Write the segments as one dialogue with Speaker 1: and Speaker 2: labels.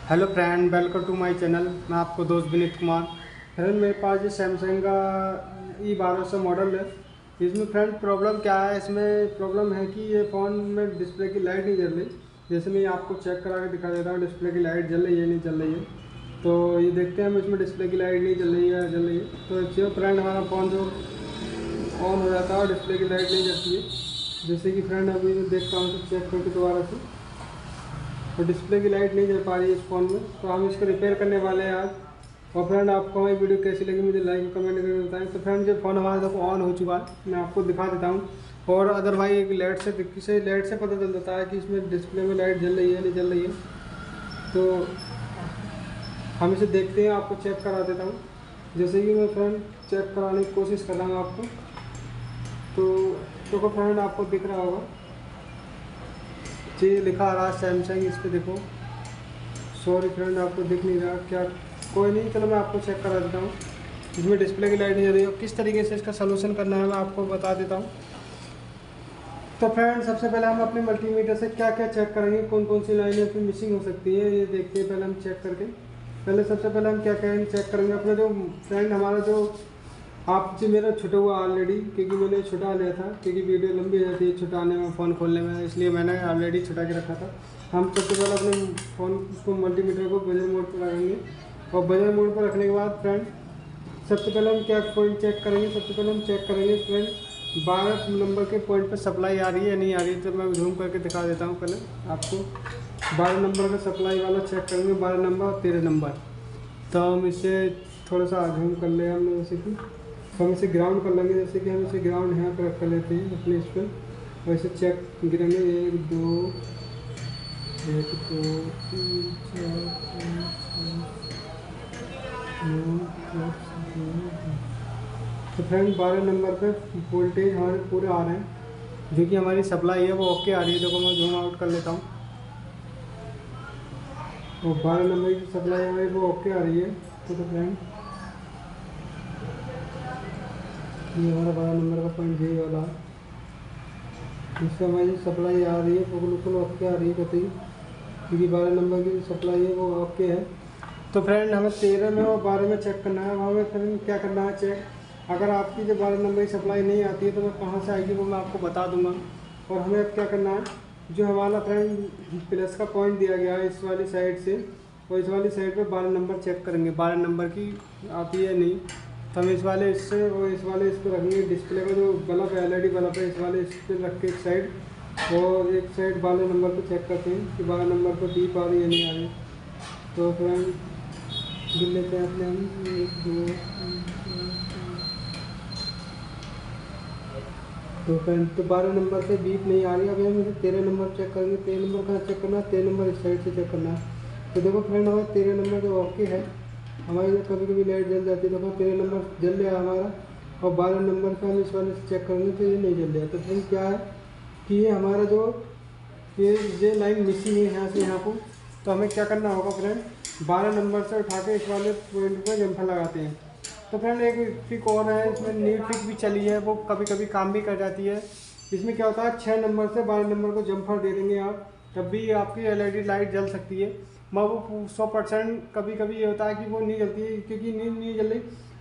Speaker 1: Hello friend, welcome to my channel. मैं आपको दोस्त विनीत कुमार। फ्रेंड, मेरे पास ये सैमसंग का E1200 मॉडल है। इसमें फ्रेंड प्रॉब्लम क्या है, इसमें प्रॉब्लम है कि ये फ़ोन में डिस्प्ले की लाइट नहीं जल रही। जैसे मैं आपको चेक करा के दिखा देता हूँ, डिस्प्ले की लाइट जल रही है नहीं जल रही है। तो ये देखते हैं हम, इसमें डिस्प्ले की लाइट नहीं जल रही है जल रही है। तो जो फ्रेंड हमारा फ़ोन जो ऑन हो जाता है और डिस्प्ले की लाइट नहीं जलती है। जैसे कि फ्रेंड अभी मैं देखता हूँ तो चेक करके दोबारा से, तो डिस्प्ले की लाइट नहीं जल पा रही है इस फ़ोन में। तो हम इसको रिपेयर करने वाले हैं आज। और फ्रेंड, आपको हमारी वीडियो कैसी लगी मुझे लाइक कमेंट करके बताएं। तो फ्रेंड, जो फ़ोन हमारा देखो ऑन हो चुका है, मैं आपको दिखा देता हूँ। और अदरवाइज एक लाइट से पता चल जाता है कि इसमें डिस्प्ले में लाइट जल रही है नहीं जल रही है। तो हम इसे देखते हैं, आपको चेक करा देता हूँ। जैसे कि मैं फ्रेंड चेक कराने की कोशिश कर रहा हूँ आपको। तो फ्रेंड, आपको दिख रहा होगा जी, लिखा आ रहा है सैमसंग इस पर देखो। सॉरी फ्रेंड, आपको दिख नहीं रहा क्या? कोई नहीं, चलो मैं आपको चेक करा देता हूँ। इसमें डिस्प्ले की लाइट नहीं जल रही है, किस तरीके से इसका सलूशन करना है मैं आपको बता देता हूँ। तो फ्रेंड, सबसे पहले हम अपने मल्टीमीटर से क्या क्या चेक करेंगे, कौन कौन सी लाइनें अपनी मिसिंग हो सकती है, ये देखते हैं पहले हम चेक करके। सबसे पहले हम क्या करेंगे, चेक करेंगे अपना जो फ्रेंड हमारा जो आप जी मेरा छुटा हुआ ऑलरेडी, क्योंकि मैंने छुटा लिया था, क्योंकि वीडियो लंबी हो जाती है छुटाने में, फ़ोन खोलने में, इसलिए मैंने ऑलरेडी छुटा के रखा था। हम सबसे पहले अपने फ़ोन को मल्टीमीटर को बजर मोड पर रखेंगे। और बजर मोड पर रखने के बाद फ्रेंड, सबसे पहले हम क्या पॉइंट चेक करेंगे, सबसे पहले हम चेक करेंगे फ्रेंड 12 नंबर के पॉइंट पर सप्लाई आ रही है या नहीं आ रही है। तो मैं जूम करके दिखा देता हूँ पहले आपको। 12 नंबर का सप्लाई वाला चेक करेंगे, 12 नंबर और 13 नंबर। तो हम इसे थोड़ा सा जूम कर ले हमने, जैसे कि हम इसे ग्राउंड कर लेंगे। जैसे कि हम इसे ग्राउंड यहाँ पर रख कर लेते हैं अपने इस पर, वैसे चेक गिरेंगे 1 2 3 4 5 6 7। तो फ्रेंड 12 नंबर पे वोल्टेज हमारे पूरे आ रहे हैं, जो कि हमारी सप्लाई है वो ओके आ रही है। देखो मैं जूम आउट कर लेता हूँ, और 12 नंबर की सप्लाई हमारी वो ओके आ रही है। तो फ्रेंड, ये हमारा 12 नंबर का पॉइंट यही वाला है, इससे हमारी सप्लाई आ रही है वो बिल्कुल ओके आ रही है कतई, क्योंकि 12 नंबर की सप्लाई है वो ओके है। तो फ्रेंड, हमें 13 में और 12 में चेक करना है। हमें फ्रेंड क्या करना है चेक, अगर आपकी जो 12 नंबर की सप्लाई नहीं आती है तो मैं कहाँ से आएगी वो मैं आपको बता दूंगा। और हमें अब क्या करना है, जो हमारा फ्रेंड प्लस का पॉइंट दिया गया है इस वाली साइड से, और इस वाली साइड पे 12 नंबर चेक करेंगे 12 नंबर की आती है नहीं। तो हम इस वाले इससे और इस वाले इस पर रखेंगे डिस्प्ले का जो बल्ब है, LED बल्ब है, इस वाले इस पर रख के एक साइड, और एक साइड 12 नंबर पर चेक करते हैं कि 12 नंबर पर बीप आ रही है नहीं आ रही। तो फ्रेंड गिन लेते हैं अपने हम 1 2 3 4 5। तो फ्रेंड, तो 12 नंबर से बीप नहीं आ रही। अभी हम इसे 13 नंबर चेक करेंगे। 13 नंबर कहाँ चेक करना है, 13 नंबर इस साइड से चेक करना है। तो देखो फ्रेंड, हमारा 13 नंबर जो ओके है, हमारी जो कभी कभी लाइट जल जाती है, देखो 13 नंबर जल रहा है हमारा। और 12 नंबर का हम इस वाले से चेक करेंगे तो ये नहीं जल रहा। तो फ्रेंड क्या है कि ये हमारा जो ये लाइन मिसिंग है यहाँ से यहाँ को। तो हमें क्या करना होगा फ्रेंड, 12 नंबर से उठा के इस वाले पॉइंट पर जम्फर लगाते हैं। तो फ्रेंड, एक ट्रिक और है इसमें, न्यू ट्रिक भी चली है, वो कभी कभी काम भी कर जाती है। इसमें क्या होता है, 6 नंबर से 12 नंबर को जम्फर दे देंगे आप, तब भी आपकी LED लाइट जल सकती है। मैं वो 100% कभी कभी ये होता है कि वो नहीं जलती है, क्योंकि नहीं जल रही।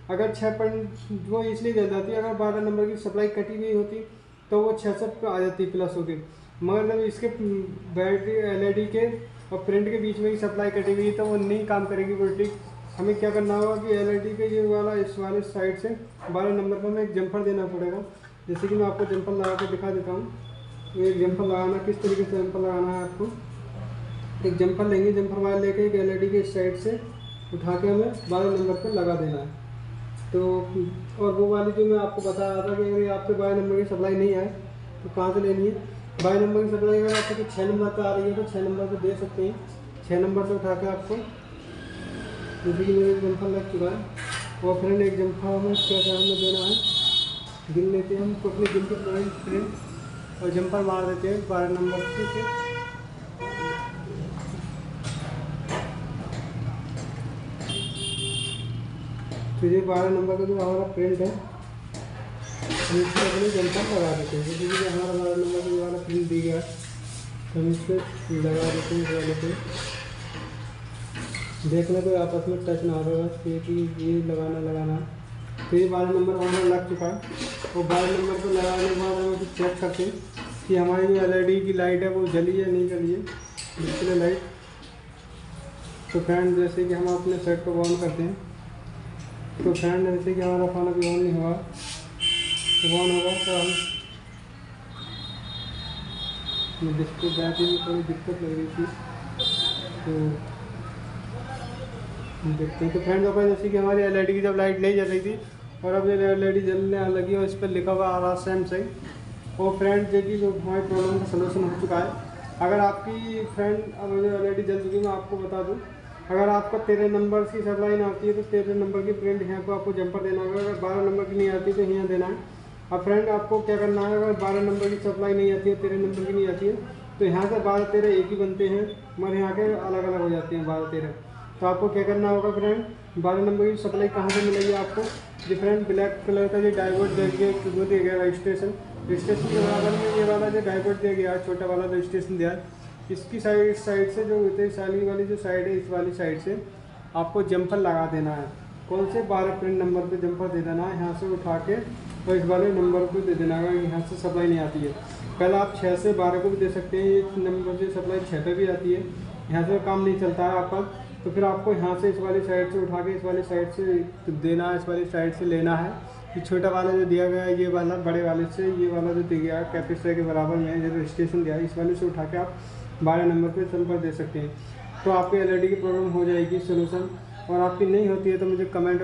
Speaker 1: अगर 6 पॉइंट वो इसलिए जल जाती है, अगर 12 नंबर की सप्लाई कटी हुई होती तो वो 66 पे आ जाती प्लस होकर। मगर जब इसके बैटरी LED के और प्रिंट के बीच में ही सप्लाई कटी हुई तो वो नहीं काम करेगी वो ट्रिक। हमें क्या करना होगा कि LED के ये वाला इस वाले साइड से 12 नंबर पर हमें एक जम्पर देना पड़ेगा। जैसे कि मैं आपको जम्पर लगा के दिखा देता हूँ। एक जम्पर लगाना, किस तरीके से जम्पर लगाना है आपको, एक जम्पर लेंगे, जम्पर वायर लेके एक LED के इस साइड से उठा के हमें 12 नंबर पर लगा देना है। तो और वो वाली जो मैं आपको बता रहा था कि अगर आपके 12 नंबर की सप्लाई नहीं आए तो कहाँ से लेनी है। 12 नंबर की सप्लाई अगर आपको 6 नंबर पर आ रही है तो 6 नंबर पर दे सकते हैं। 6 नंबर से उठा के आपको, जैसे कि मेरे जम्पर लग चुका है। और फ्रेंड, एक जम्पर हमें क्या हमें देना है, गिन लेते हैं हम तो अपने गिन के फ्रेंड, और जम्पर मार देते हैं 12 नंबर से। तो ये 12 नंबर का जो हमारा प्रिंट है, हम इस पर अपने जम्पर लगा देते हैं। जैसे कि हमारा 12 नंबर का जो हमारा प्रिंट दी गया है, तो हम इस पर लगा देते हैं इस वाले पे। देखना कोई आपस में टच ना हो रहा बस ये लगाना। तो ये 12 नंबर हमारा लग चुका है। और 12 नंबर को लगाने के बाद हम चेक करते हैं कि हमारी जो LED की लाइट है वो जली है नहीं जली है, डिस्प्ले लाइट। तो फ्रेंड जैसे कि हम अपने सेट को ऑन करते हैं, तो फ्रेंड जैसे कि हमारा फ़ोन अभी ऑन नहीं हुआ, तो ऑन होगा तो हम डिस्प्ले बैटरी में थोड़ी दिक्कत लग रही थी तो देखते हैं। तो फ्रेंड अपन जैसे कि हमारी LED की जब लाइट नहीं जल रही थी और अब ये LED जलने लगी और इस पर लिखा हुआ आ रहा सैमसंग। और फ्रेंड देखिए जो हमारी प्रॉब्लम का सलूशन हो चुका है। अगर आपकी फ्रेंड अब जो LED जल चुकी है मैं आपको बता दूं, अगर आपका 13 नंबर की सप्लाई ना आती है तो 13 नंबर की प्रिंट यहाँ को आपको जंपर देना होगा। अगर 12 नंबर की नहीं आती तो यहाँ देना है। अब फ्रेंड आपको क्या करना है, अगर 12 नंबर की सप्लाई नहीं आती है, 13 नंबर की नहीं आती है, तो यहाँ से 12-13 एक ही बनते हैं मगर यहाँ के अलग अलग हो जाती हैं 12-13। तो आपको क्या करना होगा फ्रेंड, 12 नंबर की सप्लाई कहाँ से मिलेगी आपको, डिफरेंट ब्लैक कलर का जो डायोड वो दिया गया रजिस्ट्रेशन के बराबर में ये वाला जो डायोड दिया गया छोटा वाला रजिस्ट्रेशन दिया है, इसकी साइड से जो होते साली वाली जो साइड है, इस वाली साइड से आपको जंपर लगा देना है। कौन से 12 प्रिंट नंबर पे जंपर दे देना है, यहाँ से उठा के और इस वाले नंबर को दे देना है। यहाँ से सप्लाई नहीं आती है, पहले आप 6 से 12 को भी दे सकते हैं, इस नंबर से सप्लाई 6 पे भी आती है, यहाँ से काम नहीं चलता है आपका। तो फिर आपको यहाँ से इस वाली साइड से उठा के इस वाली साइड से देना है, इस वाली साइड से लेना है। ये छोटा वाला जो दिया गया है ये वाला बड़े वाले से, ये वाला जो दिया गया है कैपेसिटर के बराबर में जो रजिस्ट्रेशन दिया है, इस वाले से उठा के आप 12 नंबर पे संपर्क दे सकते हैं। तो आपकी LED की प्रॉब्लम हो जाएगी सोल्यूशन। और आपकी नहीं होती है तो मुझे कमेंट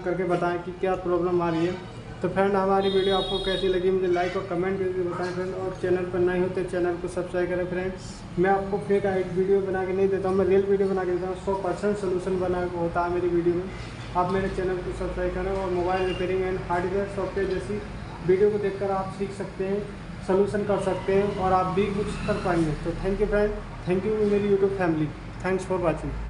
Speaker 1: करके बताएं कि क्या प्रॉब्लम आ रही है। तो फ्रेंड हमारी वीडियो आपको कैसी लगी मुझे लाइक और कमेंट करके बताएं फ्रेंड। और चैनल पर नए हो तो चैनल को सब्सक्राइब करें फ्रेंड। मैं आपको फेक वीडियो बना के नहीं देता हूँ, मैं रियल वीडियो बना के देता हूँ। 100% सोल्यूशन बना होता है मेरी वीडियो में। आप मेरे चैनल को सब्सक्राइब करें और mobile repairing and hardware software जैसी वीडियो को देखकर आप सीख सकते हैं, सोल्यूशन कर सकते हैं और आप भी कुछ कर पाएंगे। तो thank you friend, thank you मेरी YouTube family, thanks for watching.